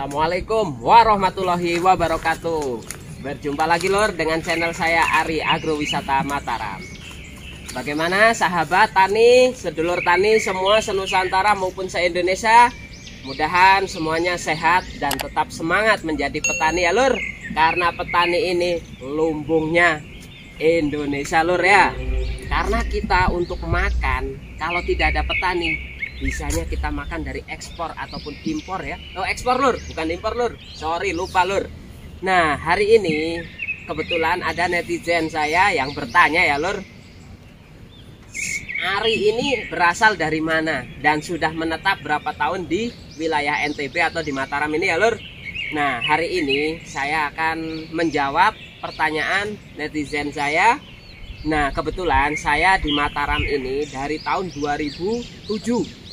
Assalamualaikum warahmatullahi wabarakatuh. Berjumpa lagi lor dengan channel saya Ari Agrowisata Mataram. Bagaimana sahabat tani, sedulur tani semua senusantara maupun se-Indonesia? Mudahan semuanya sehat dan tetap semangat menjadi petani ya lur. Karena petani ini lumbungnya Indonesia lur ya. Karena kita untuk makan, kalau tidak ada petani, bisanya kita makan dari ekspor ataupun impor ya. Oh ekspor lur, bukan impor lur. Sorry lupa lur. Nah hari ini kebetulan ada netizen saya yang bertanya ya lur, Ari ini berasal dari mana dan sudah menetap berapa tahun di wilayah NTB atau di Mataram ini ya lur. Nah hari ini saya akan menjawab pertanyaan netizen saya. Nah kebetulan saya di Mataram ini dari tahun 2007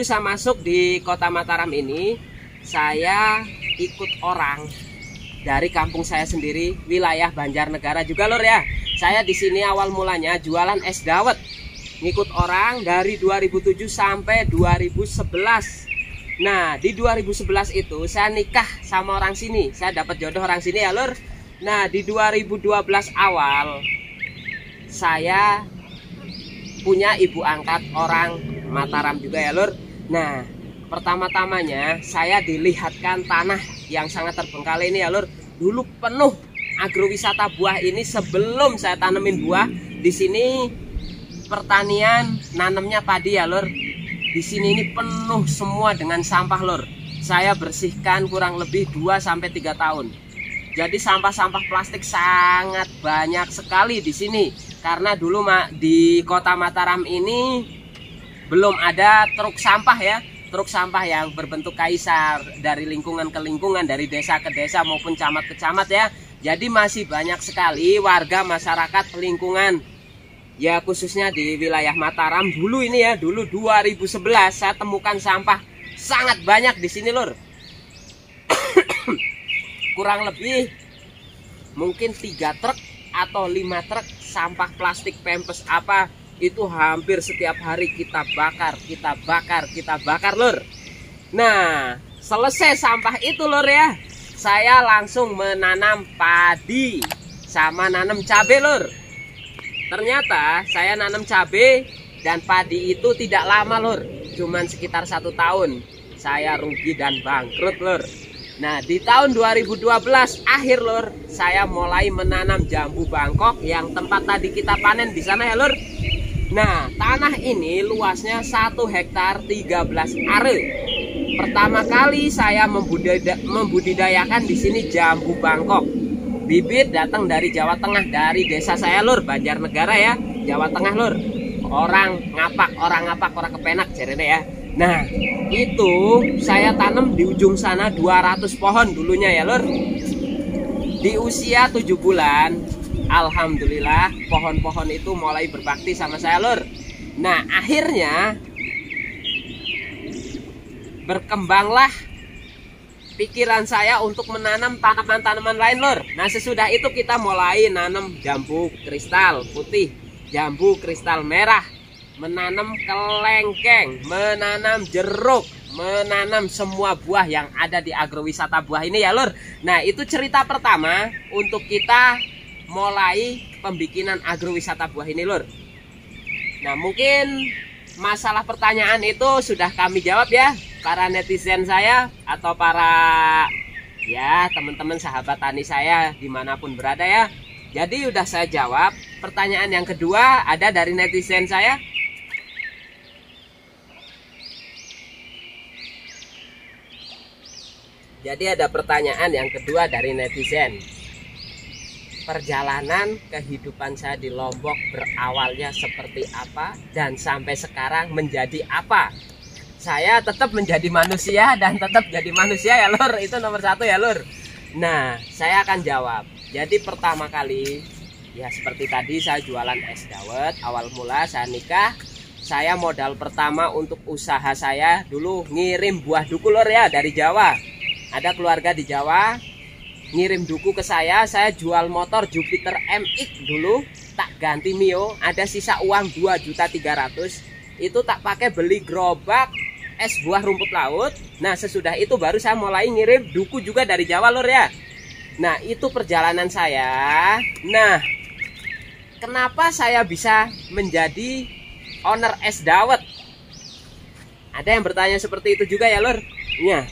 saya masuk di kota Mataram ini. Saya ikut orang dari kampung saya sendiri, wilayah Banjarnegara juga lur ya. Saya di sini awal mulanya jualan es dawet, ngikut orang dari 2007 sampai 2011. Nah di 2011 itu saya nikah sama orang sini, saya dapat jodoh orang sini ya lur. Nah di 2012 awal saya punya ibu angkat orang Mataram juga ya lur. Nah pertama-tamanya saya dilihatkan tanah yang sangat terbengkalai ini ya lur. Dulu penuh agrowisata buah ini sebelum saya tanemin buah. Di sini pertanian nanamnya padi ya lur. Di sini ini penuh semua dengan sampah lur. Saya bersihkan kurang lebih 2-3 tahun. Jadi sampah-sampah plastik sangat banyak sekali di sini. Karena dulu di kota Mataram ini belum ada truk sampah ya, truk sampah yang berbentuk kaisar dari lingkungan ke lingkungan, dari desa ke desa maupun camat ke camat ya. Jadi masih banyak sekali warga masyarakat lingkungan ya, khususnya di wilayah Mataram dulu ini ya, dulu 2011 saya temukan sampah sangat banyak di sini lur. Kurang lebih mungkin 3 truk atau 5 truk sampah plastik pempes apa itu hampir setiap hari kita bakar lur. Nah selesai sampah itu lur ya, saya langsung menanam padi sama nanam cabai lur. Ternyata saya nanam cabai dan padi itu tidak lama lur, cuman sekitar 1 tahun saya rugi dan bangkrut lur. Nah di tahun 2012 akhir lur, saya mulai menanam jambu Bangkok yang tempat tadi kita panen di sana ya lur. Nah tanah ini luasnya 1 hektar 13 are. Pertama kali saya membudidayakan di sini jambu Bangkok. Bibit datang dari Jawa Tengah, dari desa saya lur, Banjarnegara ya, Jawa Tengah lur. Orang ngapak, orang kepenak jarene ya. Nah itu saya tanam di ujung sana 200 pohon dulunya ya lur. Di usia 7 bulan alhamdulillah pohon-pohon itu mulai berbakti sama saya lur. Nah akhirnya berkembanglah pikiran saya untuk menanam tanaman-tanaman lain lur. Nah sesudah itu kita mulai nanam jambu kristal putih, jambu kristal merah, menanam kelengkeng, menanam jeruk, menanam semua buah yang ada di agrowisata buah ini ya lur. Nah itu cerita pertama untuk kita mulai pembikinan agrowisata buah ini lur. Nah mungkin masalah pertanyaan itu sudah kami jawab ya, para netizen saya atau para ya teman-teman sahabat tani saya dimanapun berada ya. Jadi udah saya jawab. Pertanyaan yang kedua ada dari netizen saya. Jadi ada pertanyaan yang kedua dari netizen. Perjalanan kehidupan saya di Lombok berawalnya seperti apa dan sampai sekarang menjadi apa? Saya tetap menjadi manusia dan tetap jadi manusia ya lur, itu nomor 1 ya lur. Nah saya akan jawab. Jadi pertama kali ya seperti tadi saya jualan es dawet. Awal mula saya nikah, saya modal pertama untuk usaha saya dulu ngirim buah duku lur ya dari Jawa. Ada keluarga di Jawa ngirim duku ke saya jual motor Jupiter MX dulu, tak ganti Mio, ada sisa uang 2.300.000, itu tak pakai beli gerobak es buah rumput laut. Nah sesudah itu baru saya mulai ngirim duku juga dari Jawa lur ya. Nah itu perjalanan saya. Nah kenapa saya bisa menjadi owner es dawet? Ada yang bertanya seperti itu juga ya lur. Ya,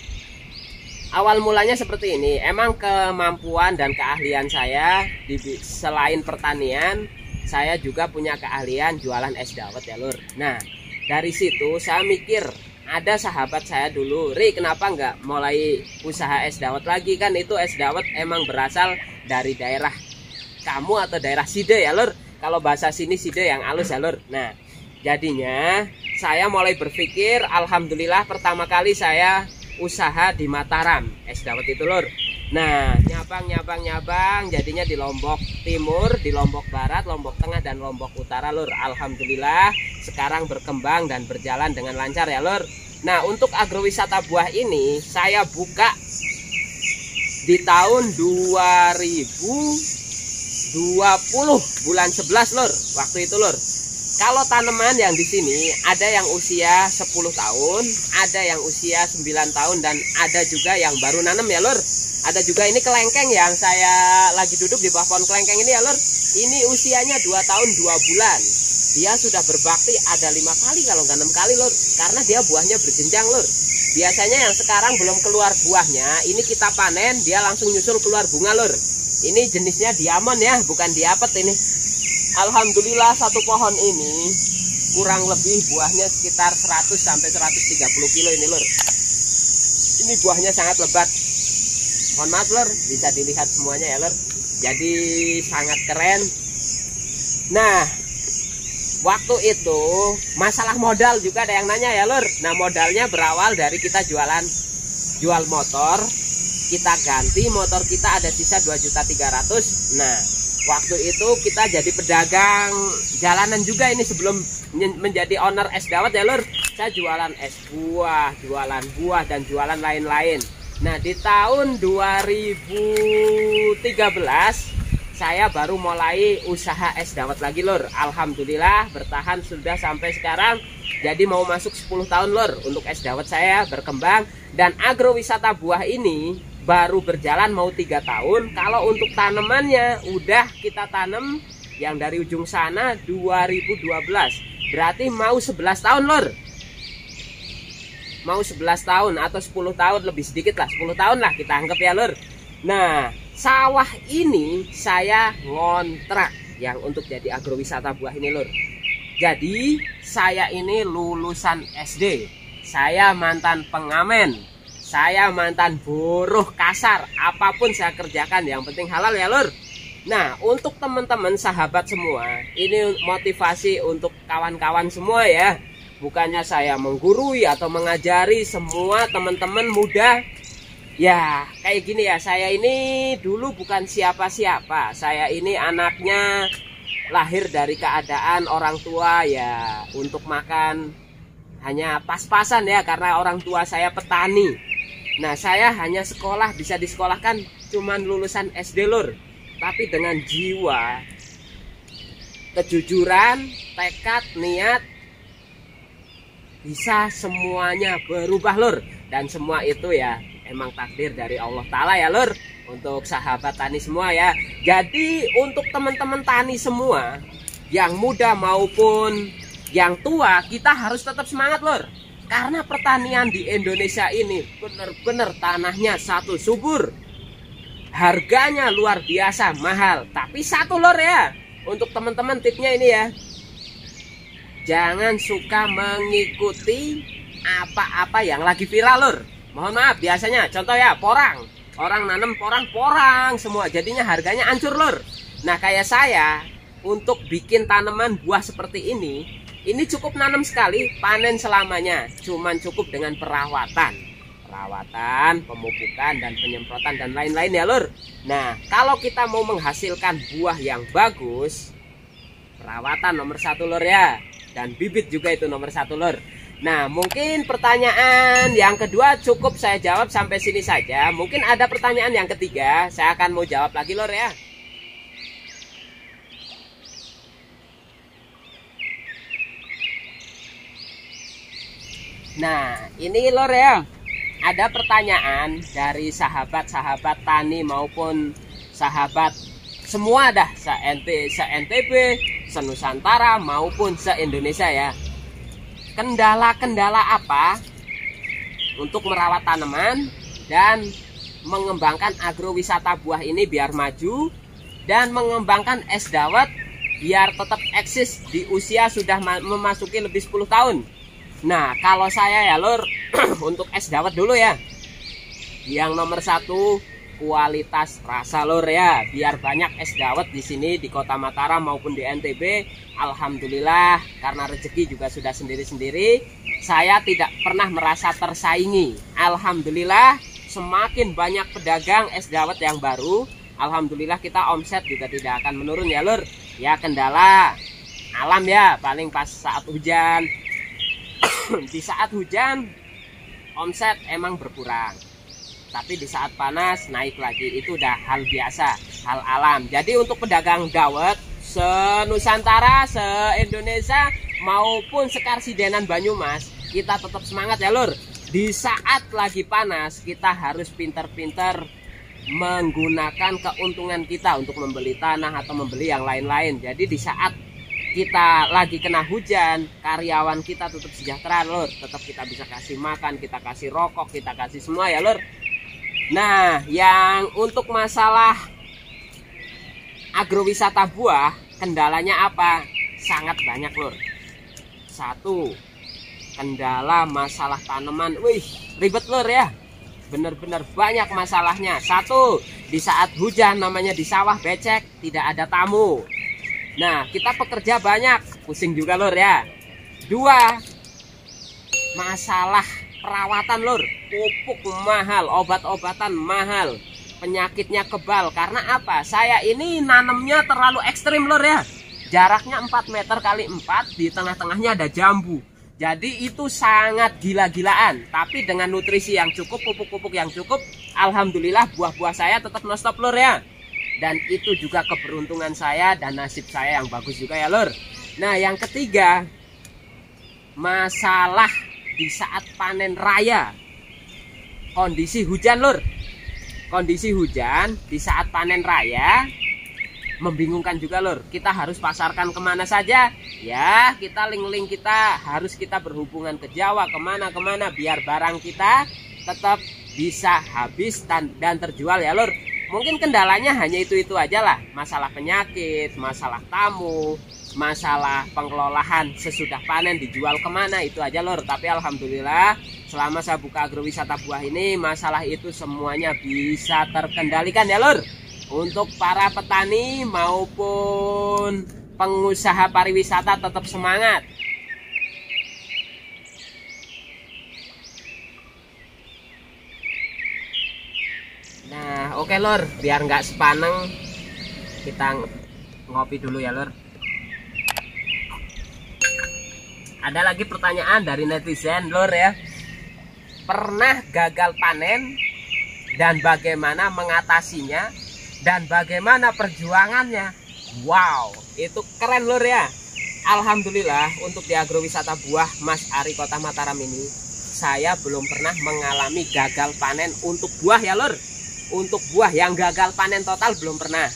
awal mulanya seperti ini. Emang kemampuan dan keahlian saya selain pertanian, saya juga punya keahlian jualan es dawet ya lur. Nah dari situ saya mikir, ada sahabat saya dulu, Ri kenapa nggak mulai usaha es dawet lagi? Kan itu es dawet emang berasal dari daerah kamu atau daerah Side ya lur. Kalau bahasa sini Side yang halus ya lur. Nah jadinya saya mulai berpikir, alhamdulillah pertama kali saya usaha di Mataram es dawet itu lur. Nah nyabang jadinya di Lombok Timur, di Lombok Barat, Lombok Tengah dan Lombok Utara lur. Alhamdulillah sekarang berkembang dan berjalan dengan lancar ya lur. Nah untuk agrowisata buah ini saya buka di tahun 2020 bulan 11 lur. Waktu itu lur, kalau tanaman yang di sini ada yang usia 10 tahun, ada yang usia 9 tahun, dan ada juga yang baru nanam ya lur. Ada juga ini kelengkeng yang saya lagi duduk di bawah pohon kelengkeng ini ya lur. Ini usianya 2 tahun 2 bulan. Dia sudah berbakti ada 5 kali kalau nggak 6 kali lur. Karena dia buahnya berjenjang lur. Biasanya yang sekarang belum keluar buahnya, ini kita panen dia langsung nyusul keluar bunga lur. Ini jenisnya diamond ya, bukan diapet ini. Alhamdulillah satu pohon ini kurang lebih buahnya sekitar 100 sampai 130 kilo ini lur. Ini buahnya sangat lebat. Mohon maaf lur, bisa dilihat semuanya ya lur. Jadi sangat keren. Nah waktu itu masalah modal juga ada yang nanya ya lur. Nah modalnya berawal dari kita jual motor. Kita ganti motor kita ada sisa 2.300.000. Nah waktu itu kita jadi pedagang jalanan juga ini sebelum menjadi owner es dawet ya lur. Saya jualan es buah, jualan buah dan jualan lain-lain. Nah di tahun 2013 saya baru mulai usaha es dawet lagi lur. Alhamdulillah bertahan sudah sampai sekarang. Jadi mau masuk 10 tahun lur untuk es dawet saya berkembang. Dan agrowisata buah ini baru berjalan mau 3 tahun. Kalau untuk tanamannya udah kita tanam yang dari ujung sana 2012. Berarti mau 11 tahun lur. Mau 11 tahun atau 10 tahun lebih sedikit lah, 10 tahun lah kita anggap ya lur. Nah sawah ini saya ngontrak yang untuk jadi agrowisata buah ini lur. Jadi saya ini lulusan SD, saya mantan pengamen, saya mantan buruh kasar. Apapun saya kerjakan yang penting halal ya lur. Nah untuk teman-teman sahabat semua, ini motivasi untuk kawan-kawan semua ya. Bukannya saya menggurui atau mengajari semua teman-teman muda. Ya kayak gini ya, saya ini dulu bukan siapa-siapa. Saya ini anaknya lahir dari keadaan orang tua ya untuk makan hanya pas-pasan ya, karena orang tua saya petani. Nah saya hanya sekolah, bisa disekolahkan cuman lulusan SD lur. Tapi dengan jiwa, kejujuran, tekad, niat, bisa semuanya berubah lur. Dan semua itu ya emang takdir dari Allah Ta'ala ya lur. Untuk sahabat tani semua ya. Jadi untuk teman-teman tani semua, yang muda maupun yang tua, kita harus tetap semangat lur. Karena pertanian di Indonesia ini benar-benar tanahnya satu subur, harganya luar biasa mahal. Tapi satu lur ya, untuk teman-teman tipnya ini ya, jangan suka mengikuti apa-apa yang lagi viral lur. Mohon maaf, biasanya contoh ya, porang. Orang nanam porang semua, jadinya harganya hancur lur. Nah kayak saya, untuk bikin tanaman buah seperti ini cukup nanam sekali, panen selamanya. Cuman cukup dengan perawatan, pemupukan dan penyemprotan dan lain-lain ya lur. Nah kalau kita mau menghasilkan buah yang bagus, perawatan nomor 1 lur ya. Dan bibit juga itu nomor 1 lur. Nah mungkin pertanyaan yang kedua cukup saya jawab sampai sini saja. Mungkin ada pertanyaan yang ketiga, saya akan mau jawab lagi lur ya. Nah, ini lor ya, ada pertanyaan dari sahabat-sahabat tani maupun sahabat semua dah, se-NTB, se-Nusantara maupun se-Indonesia ya. Kendala-kendala apa untuk merawat tanaman dan mengembangkan agrowisata buah ini biar maju, dan mengembangkan es dawet biar tetap eksis di usia sudah memasuki lebih 10 tahun. Nah, kalau saya ya lur, untuk es dawet dulu ya. Yang nomor satu, kualitas rasa lur ya. Biar banyak es dawet di sini di Kota Mataram maupun di NTB. Alhamdulillah, karena rezeki juga sudah sendiri-sendiri, saya tidak pernah merasa tersaingi. Alhamdulillah, semakin banyak pedagang es dawet yang baru, alhamdulillah kita omset juga tidak akan menurun ya lur. Ya, kendala alam ya, paling pas saat hujan. Di saat hujan omset emang berkurang, tapi di saat panas naik lagi, itu udah hal biasa, hal alam. Jadi untuk pedagang dawet se-Nusantara, se-Indonesia maupun sekarsidenan Banyumas, kita tetap semangat ya lur. Di saat lagi panas kita harus pinter-pinter menggunakan keuntungan kita untuk membeli tanah atau membeli yang lain-lain. Jadi di saat kita lagi kena hujan, karyawan kita tetap sejahtera lur, tetap kita bisa kasih makan, kita kasih rokok, kita kasih semua ya lur. Nah, yang untuk masalah agrowisata buah, kendalanya apa? Sangat banyak lur. Satu, kendala masalah tanaman. Wih, ribet lur ya, bener-bener banyak masalahnya. Satu, di saat hujan namanya di sawah becek, tidak ada tamu. Nah, kita pekerja banyak, pusing juga lur ya. Dua, masalah perawatan lur, pupuk mahal, obat-obatan mahal, penyakitnya kebal. Karena apa? Saya ini nanamnya terlalu ekstrim lur ya. Jaraknya 4 meter kali 4, di tengah-tengahnya ada jambu. Jadi itu sangat gila-gilaan. Tapi dengan nutrisi yang cukup, pupuk-pupuk yang cukup, alhamdulillah buah-buah saya tetap non-stop lur ya. Dan itu juga keberuntungan saya dan nasib saya yang bagus juga ya lur. Nah, yang ketiga, masalah di saat panen raya, kondisi hujan lur. Kondisi hujan di saat panen raya membingungkan juga lur. Kita harus pasarkan kemana saja ya, kita link-link kita harus kita berhubungan ke Jawa, kemana-kemana, biar barang kita tetap bisa habis dan terjual ya lur. Mungkin kendalanya hanya itu aja lah, masalah penyakit, masalah tamu, masalah pengelolaan sesudah panen dijual kemana, itu aja lor. Tapi alhamdulillah selama saya buka agrowisata buah ini, masalah itu semuanya bisa terkendalikan ya lor. Untuk para petani maupun pengusaha pariwisata tetap semangat. Nah, oke lor, biar nggak sepaneng, kita ngopi dulu ya lor. Ada lagi pertanyaan dari netizen lor ya. Pernah gagal panen dan bagaimana mengatasinya dan bagaimana perjuangannya? Wow, itu keren lor ya. Alhamdulillah untuk di agrowisata buah Mas Ari Kota Mataram ini, saya belum pernah mengalami gagal panen untuk buah ya lor. Untuk buah yang gagal panen total belum pernah.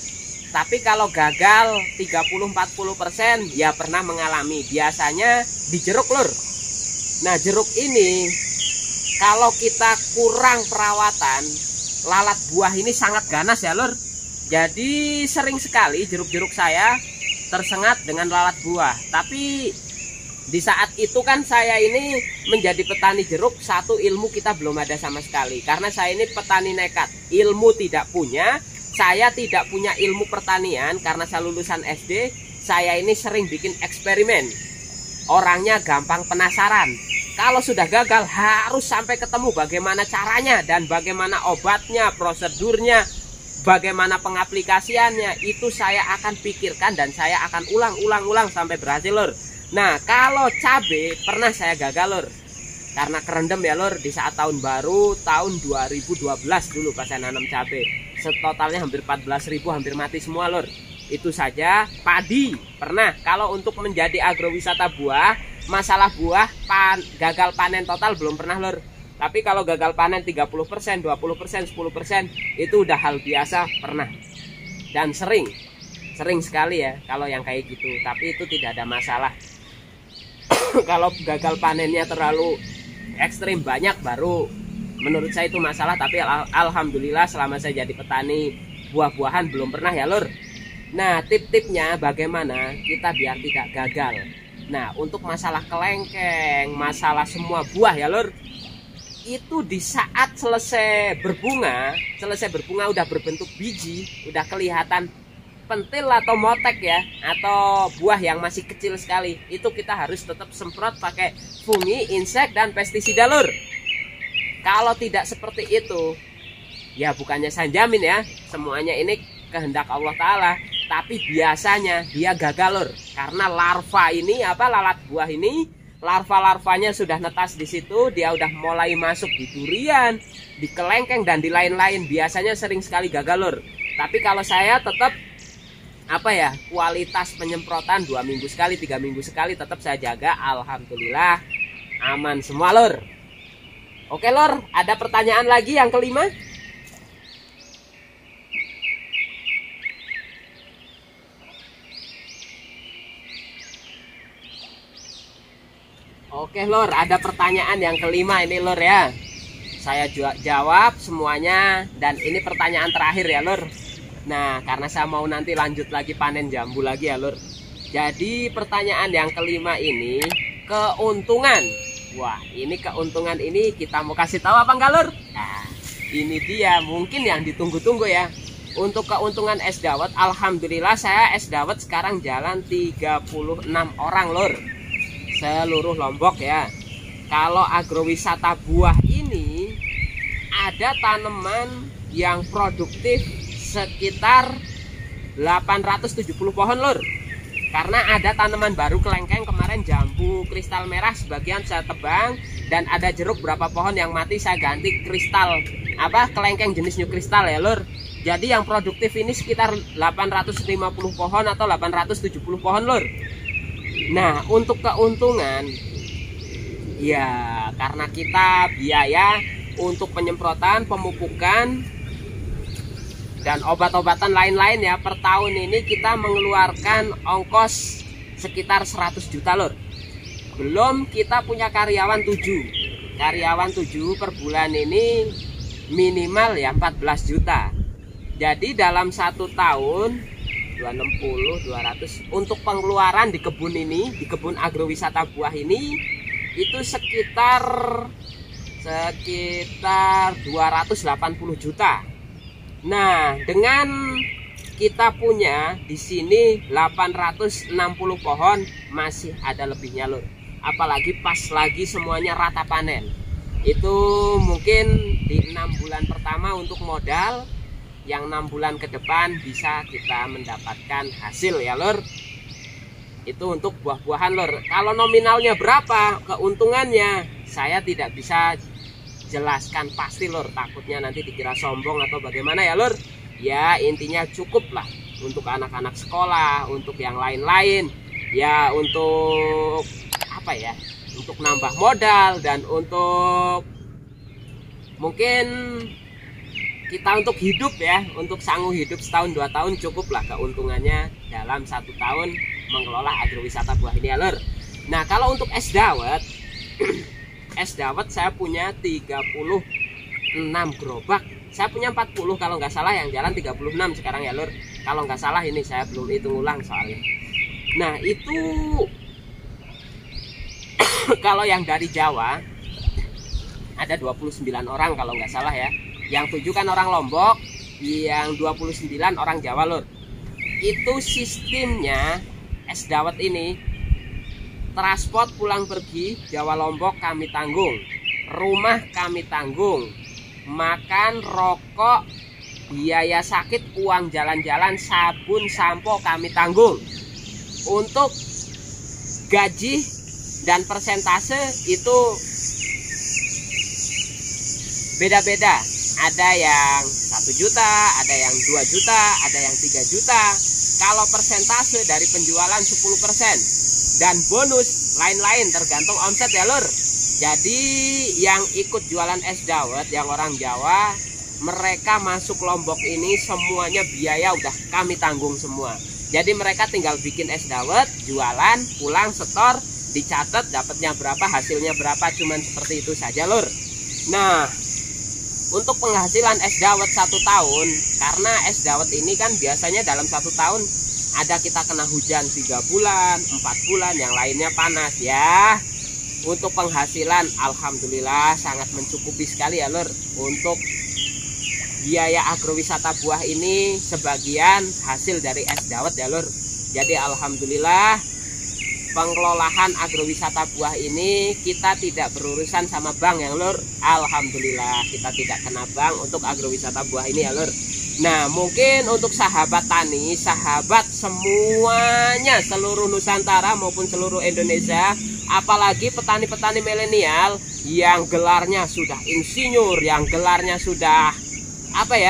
Tapi kalau gagal 30-40% ya pernah mengalami. Biasanya di jeruk lur. Nah, jeruk ini kalau kita kurang perawatan, lalat buah ini sangat ganas ya lur. Jadi sering sekali jeruk-jeruk saya tersengat dengan lalat buah. Tapi di saat itu kan saya ini menjadi petani jeruk, satu ilmu kita belum ada sama sekali. Karena saya ini petani nekat, ilmu tidak punya. Saya tidak punya ilmu pertanian karena saya lulusan SD. Saya ini sering bikin eksperimen. Orangnya gampang penasaran. Kalau sudah gagal harus sampai ketemu bagaimana caranya dan bagaimana obatnya, prosedurnya, bagaimana pengaplikasiannya. Itu saya akan pikirkan dan saya akan ulang sampai berhasil lur. Nah, kalau cabai pernah saya gagal lur, karena kerendam ya lur. Di saat tahun baru tahun 2012 dulu pas saya nanam cabai, setotalnya hampir 14.000, hampir mati semua lur. Itu saja. Padi pernah. Kalau untuk menjadi agrowisata buah, masalah buah gagal panen total belum pernah lur. Tapi kalau gagal panen 30%, 20%, 10% itu udah hal biasa pernah. Dan sering sekali ya kalau yang kayak gitu. Tapi itu tidak ada masalah. Kalau gagal panennya terlalu ekstrim banyak baru menurut saya itu masalah. Tapi alhamdulillah selama saya jadi petani buah-buahan belum pernah ya lur. Nah, tip-tipnya bagaimana kita biar tidak gagal. Nah, untuk masalah kelengkeng, masalah semua buah ya lur, itu di saat selesai berbunga udah berbentuk biji, udah kelihatan pentil atau motek ya, atau buah yang masih kecil sekali, itu kita harus tetap semprot pakai fungi, insek, dan pestisida lur. Kalau tidak seperti itu, ya bukannya saya jamin ya, semuanya ini kehendak Allah Ta'ala, tapi biasanya dia gagal lur. Karena larva ini, lalat buah ini, larva-larvanya sudah netas di situ, dia udah mulai masuk di durian, di kelengkeng, dan di lain-lain. Biasanya sering sekali gagal lur. Tapi kalau saya tetap kualitas penyemprotan 2 minggu sekali, 3 minggu sekali tetap saya jaga. Alhamdulillah aman semua lur. Oke lur, ada pertanyaan lagi yang kelima? Oke lur, ada pertanyaan yang kelima ini lur ya. Saya jawab semuanya dan ini pertanyaan terakhir ya lur. Nah, karena saya mau nanti lanjut lagi panen jambu lagi ya lur. Jadi pertanyaan yang kelima ini keuntungan. Wah, ini keuntungan ini kita mau kasih tahu apa enggak lur? Nah, ini dia mungkin yang ditunggu-tunggu ya. Untuk keuntungan es dawet, alhamdulillah saya es dawet sekarang jalan 36 orang lur. Seluruh Lombok ya. Kalau agrowisata buah ini ada tanaman yang produktif sekitar 870 pohon lur. Karena ada tanaman baru kelengkeng kemarin, jambu kristal merah sebagian saya tebang, dan ada jeruk berapa pohon yang mati saya ganti kristal kelengkeng jenis new kristal ya lur. Jadi yang produktif ini sekitar 850 pohon atau 870 pohon lur. Nah, untuk keuntungan ya karena kita biaya untuk penyemprotan, pemupukan, dan obat-obatan lain-lain ya, per tahun ini kita mengeluarkan ongkos sekitar 100 juta lur. Belum kita punya karyawan 7. Karyawan 7 per bulan ini minimal ya 14 juta. Jadi dalam 1 tahun 260, 200 untuk pengeluaran di kebun ini, di kebun agrowisata buah ini itu sekitar 280 juta. Nah, dengan kita punya di sini 860 pohon masih ada lebihnya lur. Apalagi pas lagi semuanya rata panen. Itu mungkin di 6 bulan pertama untuk modal, yang 6 bulan ke depan bisa kita mendapatkan hasil ya lur. Itu untuk buah-buahan lur. Kalau nominalnya berapa keuntungannya saya tidak bisa jelaskan pasti lur, takutnya nanti dikira sombong atau bagaimana ya lur. Ya intinya cukup lah untuk anak-anak sekolah, untuk yang lain-lain ya, untuk untuk nambah modal, dan untuk mungkin kita untuk hidup ya, untuk sanggup hidup setahun 2 tahun cukup lah keuntungannya dalam 1 tahun mengelola agrowisata buah ini ya lur. Nah, kalau untuk es dawet es dawet saya punya 36 gerobak. Saya punya 40 kalau nggak salah, yang jalan 36 sekarang ya lur. Kalau nggak salah, ini saya belum hitung ulang soalnya. Nah, itu kalau yang dari Jawa ada 29 orang kalau nggak salah ya. Yang 7 kan orang Lombok, yang 29 orang Jawa lur. Itu sistemnya es dawet ini, transport pulang pergi Jawa Lombok kami tanggung, rumah kami tanggung, makan, rokok, biaya sakit, uang jalan-jalan, sabun, sampo kami tanggung. Untuk gaji dan persentase itu beda-beda. Ada yang 1 juta, ada yang 2 juta, ada yang 3 juta. Kalau persentase dari penjualan 10%. Dan bonus lain-lain tergantung omset ya lur. Jadi yang ikut jualan es dawet yang orang Jawa, mereka masuk Lombok ini semuanya biaya udah kami tanggung semua. Jadi mereka tinggal bikin es dawet, jualan, pulang setor, dicatat dapatnya berapa, hasilnya berapa, cuman seperti itu saja lur. Nah, untuk penghasilan es dawet 1 tahun, karena es dawet ini kan biasanya dalam 1 tahun ada kita kena hujan 3 bulan, 4 bulan, yang lainnya panas ya. Untuk penghasilan alhamdulillah sangat mencukupi sekali ya lur. Untuk biaya agrowisata buah ini sebagian hasil dari es dawet ya lur. Jadi alhamdulillah pengelolaan agrowisata buah ini kita tidak berurusan sama bank ya lur. Alhamdulillah kita tidak kena bank untuk agrowisata buah ini ya lur. Nah, mungkin untuk sahabat tani, sahabat semuanya seluruh Nusantara maupun seluruh Indonesia, apalagi petani-petani milenial yang gelarnya sudah insinyur, yang gelarnya sudah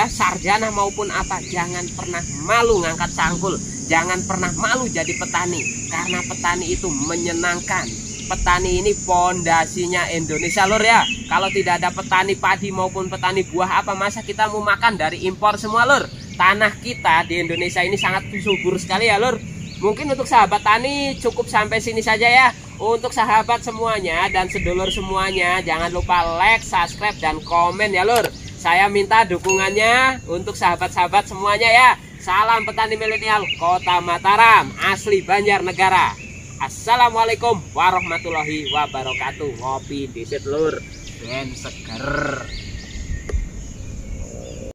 sarjana maupun apa, jangan pernah malu ngangkat cangkul, jangan pernah malu jadi petani, karena petani itu menyenangkan. Petani ini pondasinya Indonesia lur ya. Kalau tidak ada petani padi maupun petani buah, apa masa kita mau makan dari impor semua lur? Tanah kita di Indonesia ini sangat subur sekali ya lur. Mungkin untuk sahabat tani cukup sampai sini saja ya. Untuk sahabat semuanya dan sedulur semuanya, jangan lupa like, subscribe, dan komen ya lur. Saya minta dukungannya untuk sahabat-sahabat semuanya ya. Salam petani milenial Kota Mataram, asli Banjarnegara. Assalamualaikum warahmatullahi wabarakatuh. Ngopi disit lur, ben seger.